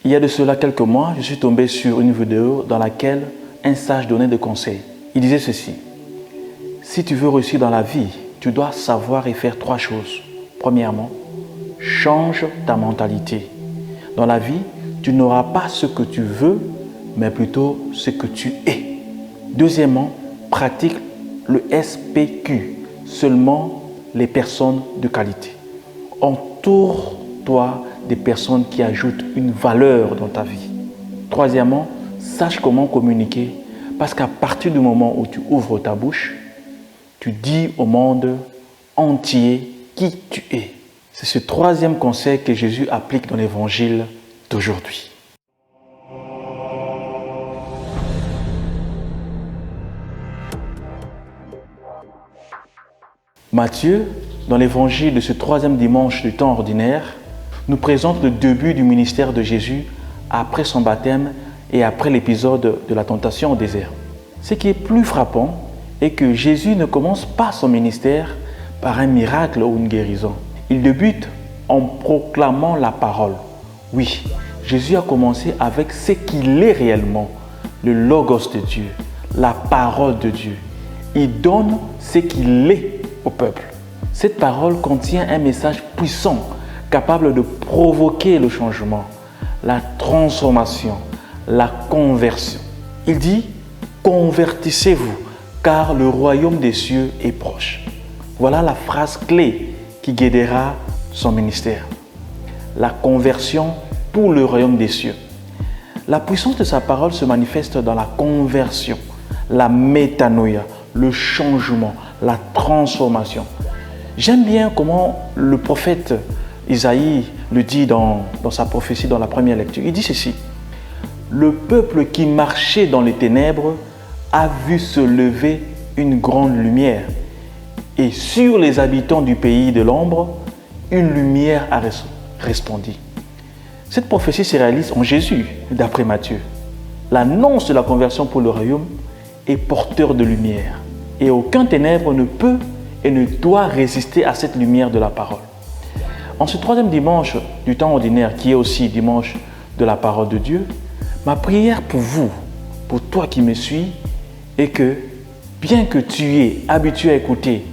Il y a de cela quelques mois, je suis tombé sur une vidéo dans laquelle un sage donnait des conseils. Il disait ceci: si tu veux réussir dans la vie, tu dois savoir et faire 3 choses. Premièrement, change ta mentalité. Dans la vie, tu n'auras pas ce que tu veux, mais plutôt ce que tu es. Deuxièmement, pratique le SPQ, seulement les personnes de qualité. Entoure-toi des personnes qui ajoutent une valeur dans ta vie. Troisièmement, sache comment communiquer, parce qu'à partir du moment où tu ouvres ta bouche, tu dis au monde entier qui tu es. C'est ce 3e conseil que Jésus applique dans l'évangile d'aujourd'hui. Matthieu, dans l'évangile de ce 3e dimanche du temps ordinaire, nous présente le début du ministère de Jésus après son baptême et après l'épisode de la tentation au désert. Ce qui est plus frappant est que Jésus ne commence pas son ministère par un miracle ou une guérison. Il débute en proclamant la parole. Oui, Jésus a commencé avec ce qu'il est réellement, le Logos de Dieu, la parole de Dieu. Il donne ce qu'il est au peuple. Cette parole contient un message puissant, capable de provoquer le changement, la transformation, la conversion. Il dit: convertissez-vous, car le royaume des cieux est proche. Voilà la phrase clé qui guidera son ministère. La conversion pour le royaume des cieux. La puissance de sa parole se manifeste dans la conversion, la métanoïa, le changement, la transformation. J'aime bien comment le prophète Isaïe le dit dans sa prophétie dans la première lecture. Il dit ceci: le peuple qui marchait dans les ténèbres a vu se lever une grande lumière, et sur les habitants du pays de l'ombre, une lumière a resplendi. Cette prophétie se réalise en Jésus, d'après Matthieu. L'annonce de la conversion pour le royaume est porteur de lumière, et aucun ténèbre ne peut et ne doit résister à cette lumière de la parole. En ce 3e dimanche du temps ordinaire, qui est aussi dimanche de la parole de Dieu, ma prière pour vous, pour toi qui me suis, est que, bien que tu es habitué à écouter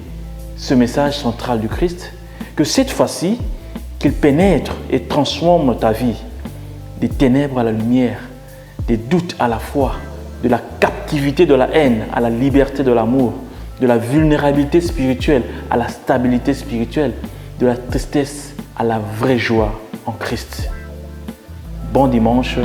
ce message central du Christ, que cette fois-ci, qu'il pénètre et transforme ta vie, des ténèbres à la lumière, des doutes à la foi, de la captivité de la haine à la liberté de l'amour, de la vulnérabilité spirituelle à la stabilité spirituelle, de la tristesse à la vraie joie en Christ. Bon dimanche